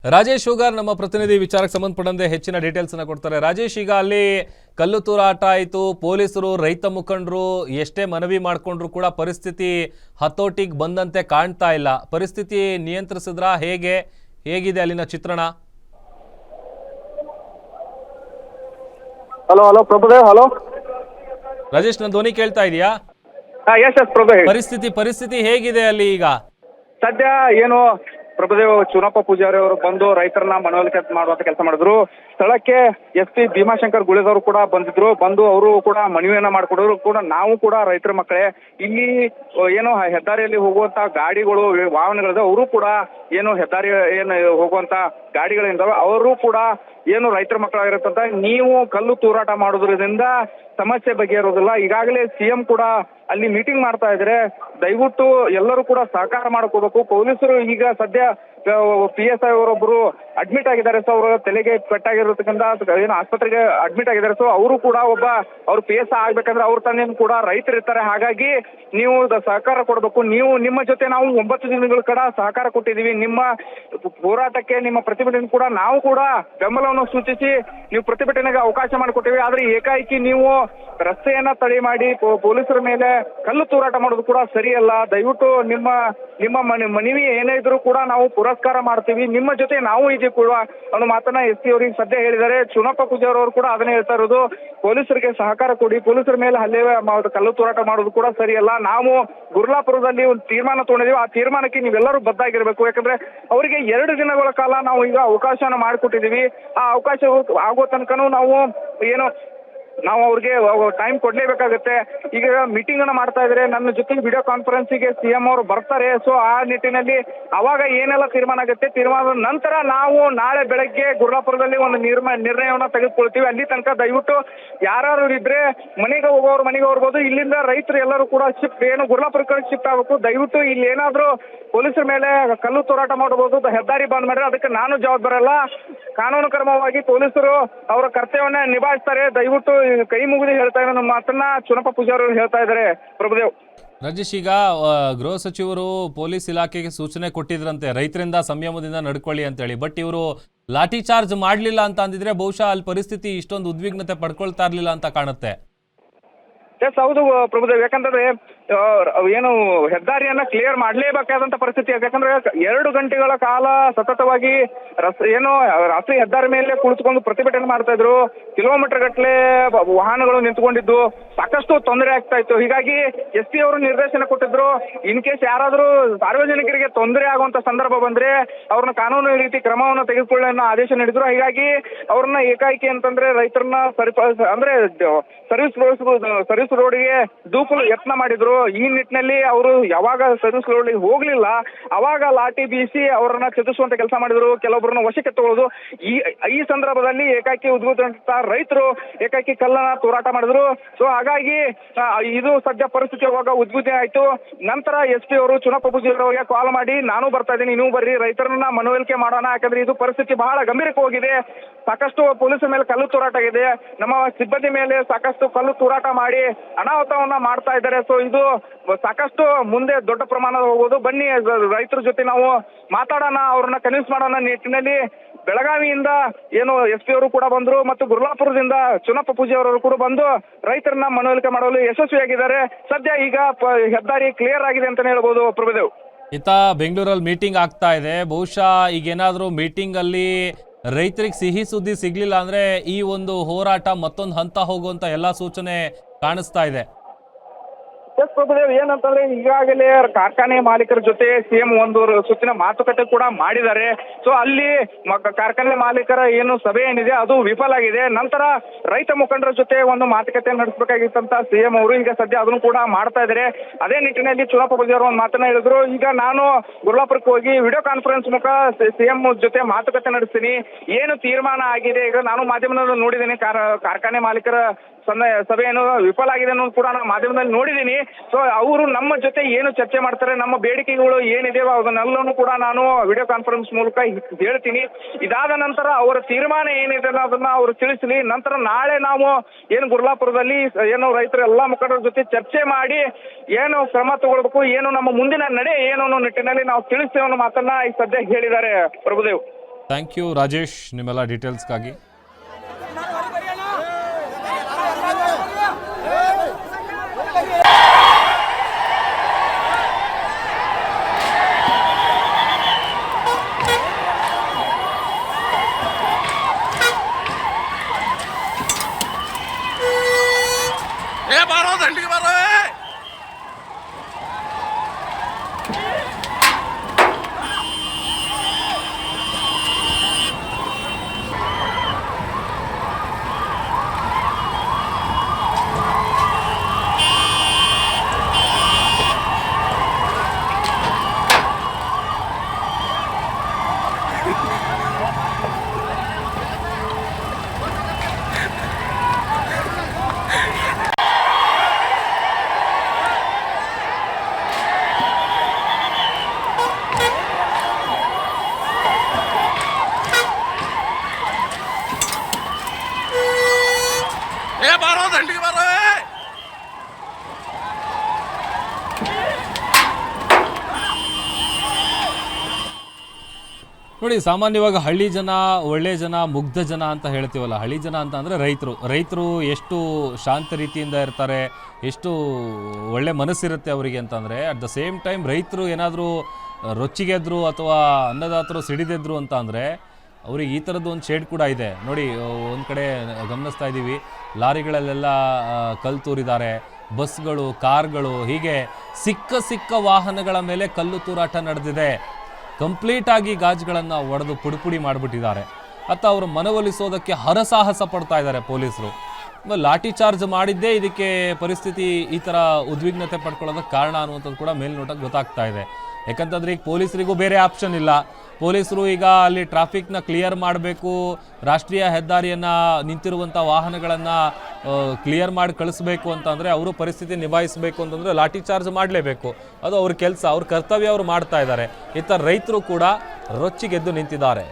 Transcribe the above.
Rajesh sugar ನಮ್ಮ ಪ್ರತಿನಿಧಿ ವಿಚಾರಕ್ಕೆ ಸಂಬಂಧಪಟ್ಟಂತೆ ಹೆಚ್ಚಿನ ಡೀಟೇಲ್ಸ್ ಅನ್ನು ಕೊಡ್ತಾರೆ. ರಾಜೇಶ್, ಈಗ ಅಲ್ಲಿ ಕಲ್ಲು ತೂರಾಟ ಆಯಿತು, ಪೊಲೀಸರು ರೈತ ಮುಖಂಡರು ಎಷ್ಟೇ ಮನವಿ ಮಾಡಿಕೊಂಡ್ರು ಕೂಡ ಪರಿಸ್ಥಿತಿ ಹತೋಟಿಗೆ ಬಂದಂತೆ ಕಾಣ್ತಾ ಇಲ್ಲ. ಪರಿಸ್ಥಿತಿ ನಿಯಂತ್ರಿಸಿದ್ರಾ? ಹೇಗಿದೆ ಅಲ್ಲಿನ ಚಿತ್ರಣ? Hello hello Prabhudev, hello Rajesh, ನನ್ನ ಧ್ವನಿ ಕೇಳ್ತಾ ಇದೆಯಾ? ಎಸ್ ಪ್ರಭುದೇವ್, ಪರಿಸ್ಥಿತಿ ಹೇಗಿದೆ ಅಲ್ಲಿ ಈಗ? ಸದ್ಯ ಏನು ಪ್ರಭುದೇವ್, ಚುನಪ್ಪ ಪೂಜಾರಿ ಅವರು ಬಂದು ರೈತರನ್ನ ಮನವೊಲಿಕೆ ಮಾಡುವಂತ ಕೆಲಸ ಮಾಡಿದ್ರು. ಸ್ಥಳಕ್ಕೆ SP ಭೀಮಾಶಂಕರ್ ಗುಳೇದವರು ಕೂಡ ಬಂದು ಅವರು ಕೂಡ ಮನವಿಯನ್ನ ಮಾಡಿಕೊಡೋರು ಕೂಡ. ನಾವು ಕೂಡ ರೈತರ ಮಕ್ಕಳೇ, ಇಲ್ಲಿ ಏನು ಹೆದ್ದಾರಿಯಲ್ಲಿ ಹೋಗುವಂತ ಗಾಡಿಗಳು ವಾಹನಗಳಿದೆ, ಅವರು ಕೂಡ ಏನು ಹೆದ್ದಾರಿ ಏನು ಹೋಗುವಂತ ಗಾಡಿಗಳಿಂದ ಅವರು ಕೂಡ ಏನು ರೈತರ ಮಕ್ಕಳಾಗಿರುತ್ತಂತ. ನೀವು ಕಲ್ಲು ತೂರಾಟ ಮಾಡೋದ್ರಿಂದ ಸಮಸ್ಯೆ ಬಗೆಹರೋದಿಲ್ಲ. ಈಗಾಗಲೇ CM ಕೂಡ ಅಲ್ಲಿ ಮೀಟಿಂಗ್ ಮಾಡ್ತಾ ಇದ್ರೆ, ದಯವಿಟ್ಟು ಎಲ್ಲರೂ ಕೂಡ ಸಹಕಾರ ಮಾಡ್ಕೋಬೇಕು. ಪೊಲೀಸರು ಈಗ ಸದ್ಯ PSI ಅವರೊಬ್ಬರು ಅಡ್ಮಿಟ್ ಆಗಿದ್ದಾರೆ. ಸೊ ಅವರ ತಲೆಗೆ ಪೆಟ್ಟಾಗಿರತಕ್ಕಂಥ ಏನು ಆಸ್ಪತ್ರೆಗೆ ಅಡ್ಮಿಟ್ ಆಗಿದ್ದಾರೆ. ಸೊ ಅವರು ಕೂಡ ಅವ್ರು PSI ಆಗ್ಬೇಕಂದ್ರೆ ಅವ್ರ ತಂದೆನೂ ಕೂಡ ರೈತರಿರ್ತಾರೆ. ಹಾಗಾಗಿ ನೀವು ಸಹಕಾರ ಕೊಡಬೇಕು. ನಿಮ್ಮ ಜೊತೆ ನಾವು 9 ದಿನಗಳ ಕಡೆ ಸಹಕಾರ ಕೊಟ್ಟಿದ್ದೀವಿ. ನಿಮ್ಮ ಹೋರಾಟಕ್ಕೆ, ನಿಮ್ಮ ಪ್ರತಿಭಟನೆ ಕೂಡ ನಾವು ಕೂಡ ಬೆಂಬಲವನ್ನು ಸೂಚಿಸಿ ನೀವು ಪ್ರತಿಭಟನೆಗೆ ಅವಕಾಶ ಮಾಡಿಕೊಟ್ಟಿವಿ. ಆದ್ರೆ ಏಕಾಏಕಿ ನೀವು ರಸ್ತೆಯನ್ನ ತಡೆ ಮಾಡಿ ಪೊಲೀಸರ ಮೇಲೆ ಕಲ್ಲು ತೂರಾಟ ಮಾಡೋದು ಕೂಡ ಸರಿಯಲ್ಲ. ದಯವಿಟ್ಟು ನಿಮ್ಮ ಮನವಿ ಏನೇ ಇದ್ರೂ ಕೂಡ ನಾವು ಪುರಸ್ಕಾರ ಮಾಡ್ತೀವಿ, ನಿಮ್ಮ ಜೊತೆ ನಾವು ಇದೀವಿ ಕೂಡ ಅನ್ನೋ ಮಾತನ್ನ SP ಅವರಿಗೆ ಸದ್ಯ ಹೇಳಿದ್ದಾರೆ. ಚುನಪ್ಪ ಪೂಜಾರಿ ಅವರು ಕೂಡ ಅದನ್ನೇ ಹೇಳ್ತಾ ಇರೋದು. ಪೊಲೀಸರಿಗೆ ಸಹಕಾರ ಕೊಡಿ, ಪೊಲೀಸರ ಮೇಲೆ ಹಲ್ಲೆ ಕಲ್ಲು ತೂರಾಟ ಮಾಡೋದು ಕೂಡ ಸರಿಯಲ್ಲ. ನಾವು ಗುರ್ಲಾಪುರದಲ್ಲಿ ಒಂದು ತೀರ್ಮಾನ ತಗೊಂಡಿದ್ದೀವಿ. ಆ ತೀರ್ಮಾನಕ್ಕೆ ನೀವೆಲ್ಲರೂ ಬದ್ಧಾಗಿರ್ಬೇಕು. ಯಾಕಂದ್ರೆ ಅವರಿಗೆ 2 ದಿನಗಳ ಕಾಲ ನಾವು ಈಗ ಅವಕಾಶನ ಮಾಡಿಕೊಟ್ಟಿದ್ದೀವಿ. ಆ ಅವಕಾಶ ಆಗೋ ತನಕನೂ ನಾವು ಅವ್ರಿಗೆ ಟೈಮ್ ಕೊಡ್ಲೇಬೇಕಾಗುತ್ತೆ. ಈಗ ಮೀಟಿಂಗ್ ಅನ್ನ ಮಾಡ್ತಾ ಇದ್ರೆ, ನನ್ನ ಜೊತೆ ವಿಡಿಯೋ ಕಾನ್ಫರೆನ್ಸಿಗೆ CM ಅವರು ಬರ್ತಾರೆ. ಸೊ ಆ ನಿಟ್ಟಿನಲ್ಲಿ ಅವಾಗ ಏನೆಲ್ಲ ತೀರ್ಮಾನ ಆಗುತ್ತೆ, ತೀರ್ಮಾನದ ನಂತರ ನಾವು ನಾಳೆ ಬೆಳಗ್ಗೆ ಗುರ್ಲಾಪುರದಲ್ಲಿ ಒಂದು ನಿರ್ಣಯವನ್ನ ತೆಗೆದುಕೊಳ್ತೀವಿ. ಅಲ್ಲಿ ತನಕ ದಯವಿಟ್ಟು ಯಾರು ಇದ್ರೆ ಮನೆಗೆ ಹೋಗ್ಬೋದು. ಇಲ್ಲಿಂದ ರೈತರು ಎಲ್ಲರೂ ಕೂಡ ಗುರ್ಲಾಪುರಕ್ಕೆ ಶಿಫ್ಟ್ ಆಗಬೇಕು. ದಯವಿಟ್ಟು ಇಲ್ಲಿ ಏನಾದ್ರೂ ಪೊಲೀಸರ ಮೇಲೆ ಕಲ್ಲು ತೂರಾಟ ಮಾಡಬಹುದು, ಹೆದ್ದಾರಿ ಬಂದ್ ಮಾಡಿದ್ರೆ ಅದಕ್ಕೆ ನಾನು ಜವಾಬ್ದಾರಲ್ಲ. ಕಾನೂನು ಕ್ರಮವಾಗಿ ಪೊಲೀಸರು ಅವರ ಕರ್ತವ್ಯವನ್ನ ನಿಭಾಯಿಸ್ತಾರೆ. ದಯವಿಟ್ಟು ಕೈ ಮುಗಿದು ಹೇಳ್ತಾ ಇರೋ ನಮ್ಮ ಮಾತನ್ನ ಚುನಪ್ಪ ಪೂಜಾರಿ ಅವರು ಹೇಳ್ತಾ ಇದ್ದಾರೆ. ಪ್ರಭುದೇವ್, ರಾಜೇಶ್, ಈಗ ಗೃಹ ಸಚಿವರು ಪೊಲೀಸ್ ಇಲಾಖೆಗೆ ಸೂಚನೆ ಕೊಟ್ಟಿದ್ರಂತೆ ರೈತರಿಂದ ಸಂಯಮದಿಂದ ನಡ್ಕೊಳ್ಳಿ ಅಂತ ಹೇಳಿ. ಬಟ್ ಇವರು ಲಾಠಿ ಚಾರ್ಜ್ ಮಾಡ್ಲಿಲ್ಲ ಅಂತ ಅಂದಿದ್ರೆ ಬಹುಶಃ ಅಲ್ಲಿ ಪರಿಸ್ಥಿತಿ ಇಷ್ಟೊಂದು ಉದ್ವಿಗ್ನತೆ ಪಡ್ಕೊಳ್ತಾ ಇರ್ಲಿಲ್ಲ ಅಂತ ಕಾಣುತ್ತೆ. ಎಸ್ ಹೌದು ಪ್ರಭುದೇವ್, ಯಾಕಂದ್ರೆ ಏನು ಹೆದ್ದಾರಿಯನ್ನ ಕ್ಲಿಯರ್ ಮಾಡಲೇಬೇಕಾದಂತ ಪರಿಸ್ಥಿತಿ. ಯಾಕಂದ್ರೆ 2 ಗಂಟೆಗಳ ಕಾಲ ಸತತವಾಗಿ ರಾತ್ರಿ ಹೆದ್ದಾರಿ ಮೇಲೆ ಕುಳಿತುಕೊಂಡು ಪ್ರತಿಭಟನೆ ಮಾಡ್ತಾ ಇದ್ರು. ಕಿಲೋಮೀಟರ್ ಗಟ್ಟಲೆ ವಾಹನಗಳು ನಿಂತ್ಕೊಂಡಿದ್ದು, ಸಾಕಷ್ಟು ತೊಂದರೆ ಆಗ್ತಾ ಇತ್ತು. ಹೀಗಾಗಿ SP ಅವರು ನಿರ್ದೇಶನ ಕೊಟ್ಟಿದ್ರು, ಇನ್ ಕೇಸ್ ಯಾರಾದ್ರೂ ಸಾರ್ವಜನಿಕರಿಗೆ ತೊಂದರೆ ಆಗುವಂತ ಸಂದರ್ಭ ಬಂದ್ರೆ ಅವ್ರನ್ನ ಕಾನೂನು ರೀತಿ ಕ್ರಮವನ್ನು ತೆಗೆದುಕೊಳ್ಳಿ ಅನ್ನೋ ಆದೇಶ ನೀಡಿದ್ರು. ಹೀಗಾಗಿ ಅವ್ರನ್ನ ಏಕಾಏಕಿ ಅಂತಂದ್ರೆ ರೈತರನ್ನ ಸರ್ವಿಸ್ ರೋಡ್ಗೆ ದೂಕಲು ಯತ್ನ ಮಾಡಿದ್ರು. ಈ ನಿಟ್ಟಿನಲ್ಲಿ ಅವರು ಯಾವಾಗ ಸರ್ವಿಸ್ ರೋಡ್ ಹೋಗ್ಲಿಲ್ಲ ಅವಾಗ ಲಾಠಿ ಬೀಸಿ ಅವರನ್ನ ಚದುರಿಸುವಂತ ಕೆಲಸ ಮಾಡಿದ್ರು, ಕೆಲವೊಬ್ಬರನ್ನ ವಶಕ್ಕೆ ತಗೊಳ್ಳೋದು. ಈ ಸಂದರ್ಭದಲ್ಲಿ ಏಕಾಏಕಿ ಉದ್ಭವಿಸಿದಂತ ರೈತರು ಏಕಾಏಕಿ ಕಲ್ಲನ್ನ ತೂರಾಟ ಮಾಡಿದ್ರು. ಸೊ ಹಾಗಾಗಿ ಇದು ಸದ್ಯ ಪರಿಸ್ಥಿತಿ ಅವಾಗ ಉದ್ಭೂತಿ ಆಯ್ತು. ನಂತರ SP ಅವರು ಚುನಪ್ಪ ಪೂಜಾರಿ ಅವರಿಗೆ ಕಾಲ್ ಮಾಡಿ, ನಾನು ಬರ್ತಾ ಇದ್ದೀನಿ, ನೀವು ಬರ್ರಿ, ರೈತರನ್ನ ಮನವೊಲಿಕೆ ಮಾಡೋಣ. ಯಾಕಂದ್ರೆ ಇದು ಪರಿಸ್ಥಿತಿ ಬಹಳ ಗಂಭೀರಕ್ಕೆ ಹೋಗಿದೆ. ಸಾಕಷ್ಟು ಪೊಲೀಸರ ಮೇಲೆ ಕಲ್ಲು ತೂರಾಟ ಆಗಿದೆ, ನಮ್ಮ ಸಿಬ್ಬಂದಿ ಮೇಲೆ ಸಾಕಷ್ಟು ಕಲ್ಲು ತೂರಾಟ ಮಾಡಿ ಅನಾಹುತವನ್ನ ಮಾಡ್ತಾ ಇದ್ದಾರೆ. ಸೊ ಇದು ಸಾಕಷ್ಟು ಮುಂದೆ ದೊಡ್ಡ ಪ್ರಮಾಣದ ಹೋಗೋದು. ಬನ್ನಿ ರೈತರ ಜೊತೆ ನಾವು ಮಾತಾಡೋಣ, ಅವ್ರನ್ನ ಕನ್ವಿನ್ಸ್ ಮಾಡೋಣ ನಿಟ್ಟಿನಲ್ಲಿ ಬೆಳಗಾವಿಯಿಂದ SP ಅವರು ಕೂಡ ಬಂದ್ರು ಮತ್ತು ಗುರ್ಲಾಪುರದಿಂದ ಚುನಪ್ಪ ಪೂಜಾರಿ ಅವರು ಕೂಡ ಬಂದು ರೈತರನ್ನ ಮನವೊಲಿಕೆ ಮಾಡಲು ಯಶಸ್ವಿಯಾಗಿದ್ದಾರೆ. ಸದ್ಯ ಈಗ ಹೆದ್ದಾರಿ ಕ್ಲಿಯರ್ ಆಗಿದೆ ಅಂತಾನೆ ಹೇಳ್ಬೋದು. ಪ್ರಭುದೇವ್, ಇತ್ತ ಬೆಂಗಳೂರಲ್ಲಿ ಮೀಟಿಂಗ್ ಆಗ್ತಾ ಇದೆ. ಬಹುಶಃ ಈಗ ಏನಾದ್ರೂ ಮೀಟಿಂಗ್ ಅಲ್ಲಿ ರೈತರಿಗೆ ಸಿಹಿ ಸುದ್ದಿ ಸಿಗ್ಲಿಲ್ಲ ಅಂದ್ರೆ ಈ ಒಂದು ಹೋರಾಟ ಮತ್ತೊಂದು ಹಂತ ಹೋಗುವಂತ ಎಲ್ಲಾ ಸೂಚನೆ ಕಾಣಿಸ್ತಾ ಇದೆ. ಎಸ್ ಪ್ರಭುದೇವ್, ಏನಂತಂದ್ರೆ ಈಗಾಗಲೇ ಕಾರ್ಖಾನೆ ಮಾಲೀಕರ ಜೊತೆ CM ಒಂದು ಸುತ್ತಿನ ಮಾತುಕತೆ ಕೂಡ ಮಾಡಿದ್ದಾರೆ. ಸೊ ಅಲ್ಲಿ ಕಾರ್ಖಾನೆ ಮಾಲೀಕರ ಏನು ಸಭೆ ಏನಿದೆ ಅದು ವಿಫಲ ಆಗಿದೆ. ನಂತರ ರೈತ ಮುಖಂಡರ ಜೊತೆ ಒಂದು ಮಾತುಕತೆ ನಡೆಸಬೇಕಾಗಿತ್ತಂತ CM ಅವರು ಈಗ ಸದ್ಯ ಅದನ್ನು ಕೂಡ ಮಾಡ್ತಾ ಇದ್ದಾರೆ. ಅದೇ ನಿಟ್ಟಿನಲ್ಲಿ ಚುನಪ್ಪ ಪೂಜಾರಿ ಒಂದು ಮಾತನ್ನ ಹೇಳಿದ್ರು, ಈಗ ನಾನು ಗುರ್ಲಾಪುರಕ್ಕೆ ಹೋಗಿ ವಿಡಿಯೋ ಕಾನ್ಫರೆನ್ಸ್ ಮುಖ CM ಜೊತೆ ಮಾತುಕತೆ ನಡೆಸ್ತೀನಿ, ಏನು ತೀರ್ಮಾನ ಆಗಿದೆ. ಈಗ ನಾನು ಮಾಧ್ಯಮದಲ್ಲಿ ನೋಡಿದ್ದೀನಿ, ಕಾರ್ಖಾನೆ ಮಾಲೀಕರ ಸಭೆಯನ್ನು ವಿಫಲ ಆಗಿದೆ ಅನ್ನೋದು ಕೂಡ ನಾನು ಮಾಧ್ಯಮದಲ್ಲಿ ನೋಡಿದ್ದೀನಿ. ಸೊ ಅವರು ನಮ್ಮ ಜೊತೆ ಏನು ಚರ್ಚೆ ಮಾಡ್ತಾರೆ, ನಮ್ಮ ಬೇಡಿಕೆಗಳು ಏನಿದೆಯೋ ಅದನ್ನೆಲ್ಲನೂ ಕೂಡ ನಾನು ವಿಡಿಯೋ ಕಾನ್ಫರೆನ್ಸ್ ಮೂಲಕ ಹೇಳ್ತೀನಿ. ಇದಾದ ನಂತರ ಅವರ ತೀರ್ಮಾನ ಏನಿದೆ ಅದನ್ನ ಅವರು ತಿಳಿಸಲಿ. ನಂತರ ನಾಳೆ ನಾವು ಗುರ್ಲಾಪುರದಲ್ಲಿ ರೈತರ ಎಲ್ಲಾ ಮುಖಂಡರ ಜೊತೆ ಚರ್ಚೆ ಮಾಡಿ ಕ್ರಮ ತಗೊಳ್ಬೇಕು, ನಮ್ಮ ಮುಂದಿನ ನಡೆ ಅನ್ನೋ ನಿಟ್ಟಿನಲ್ಲಿ ನಾವು ತಿಳಿಸ್ತೇವೆ ಅನ್ನೋ ಮಾತನ್ನ ಈ ಸದ್ಯ ಹೇಳಿದ್ದಾರೆ. ಪ್ರಭುದೇವ್. ಥ್ಯಾಂಕ್ ಯು ರಾಜೇಶ್ ನಿಮ್ಮೆಲ್ಲ ಡೀಟೇಲ್ಸ್ಗಾಗಿ. ನೋಡಿ, ಸಾಮಾನ್ಯವಾಗಿ ಹಳ್ಳಿ ಜನ ಒಳ್ಳೆ ಜನ, ಮುಗ್ಧ ಜನ ಅಂತ ಹೇಳ್ತೀವಲ್ಲ. ಹಳ್ಳಿ ಜನ ಅಂತ ಅಂದರೆ ರೈತರು ಎಷ್ಟು ಶಾಂತ ರೀತಿಯಿಂದ ಇರ್ತಾರೆ, ಎಷ್ಟು ಒಳ್ಳೆ ಮನಸ್ಸಿರುತ್ತೆ ಅವರಿಗೆ ಅಂತಂದರೆ, ಅಟ್ ದ ಸೇಮ್ ಟೈಮ್ ರೈತರು ಏನಾದರೂ ರೊಚ್ಚಿಗೆದ್ರು ಅಥವಾ ಅನ್ನದಾತರು ಸಿಡಿದೆದ್ರು ಅಂತ ಅಂದರೆ ಅವ್ರಿಗೆ ಈ ಥರದ್ದು ಒಂದು ಶೇಡ್ ಕೂಡ ಇದೆ. ನೋಡಿ, ಒಂದು ಕಡೆ ಗಮನಿಸ್ತಾ ಇದ್ದೀವಿ, ಲಾರಿಗಳಲ್ಲೆಲ್ಲ ಕಲ್ಲು ತೂರಿದ್ದಾರೆ, ಬಸ್ಗಳು, ಕಾರ್ಗಳು, ಹೀಗೆ ಸಿಕ್ಕ ವಾಹನಗಳ ಮೇಲೆ ಕಲ್ಲು ತೂರಾಟ ನಡೆದಿದೆ. ಕಂಪ್ಲೀಟಾಗಿ ಗಾಜುಗಳನ್ನು ಒಡೆದು ಪುಡಿ ಮಾಡಿಬಿಟ್ಟಿದ್ದಾರೆ. ಅತ್ತ ಅವರು ಮನವೊಲಿಸೋದಕ್ಕೆ ಹರಸಾಹಸ ಪಡ್ತಾ ಇದ್ದಾರೆ ಪೊಲೀಸರು. ಲಾಠಿ ಚಾರ್ಜ್ ಮಾಡಿದ್ದೇ ಇದಕ್ಕೆ ಪರಿಸ್ಥಿತಿ ಈ ಥರ ಉದ್ವಿಗ್ನತೆ ಪಡ್ಕೊಳ್ಳೋದಕ್ಕೆ ಕಾರಣ ಅನ್ನುವಂಥದ್ದು ಕೂಡ ಮೇಲ್ನೋಟಕ್ಕೆ ಗೊತ್ತಾಗ್ತಾ ಇದೆ. ಯಾಕಂತಂದರೆ ಈಗ ಪೊಲೀಸರಿಗೂ ಬೇರೆ ಆಪ್ಷನ್ ಇಲ್ಲ. ಪೊಲೀಸರು ಈಗ ಅಲ್ಲಿ ಟ್ರಾಫಿಕ್ನ ಕ್ಲಿಯರ್ ಮಾಡಬೇಕು, ರಾಷ್ಟ್ರೀಯ ಹೆದ್ದಾರಿಯನ್ನು ನಿಂತಿರುವಂಥ ವಾಹನಗಳನ್ನು ಕ್ಲಿಯರ್ ಮಾಡಿ ಕಳಿಸ್ಬೇಕು ಅಂತಂದರೆ, ಅವರು ಪರಿಸ್ಥಿತಿ ನಿಭಾಯಿಸಬೇಕು ಅಂತಂದರೆ ಲಾಠಿ ಚಾರ್ಜ್ ಮಾಡಲೇಬೇಕು. ಅದು ಅವ್ರ ಕೆಲಸ, ಅವ್ರ ಕರ್ತವ್ಯ ಅವರು ಮಾಡ್ತಾ ಇದ್ದಾರೆ. ಇತ್ತ ರೈತರು ಕೂಡ ರೊಚ್ಚಿಗೆದ್ದು ನಿಂತಿದ್ದಾರೆ.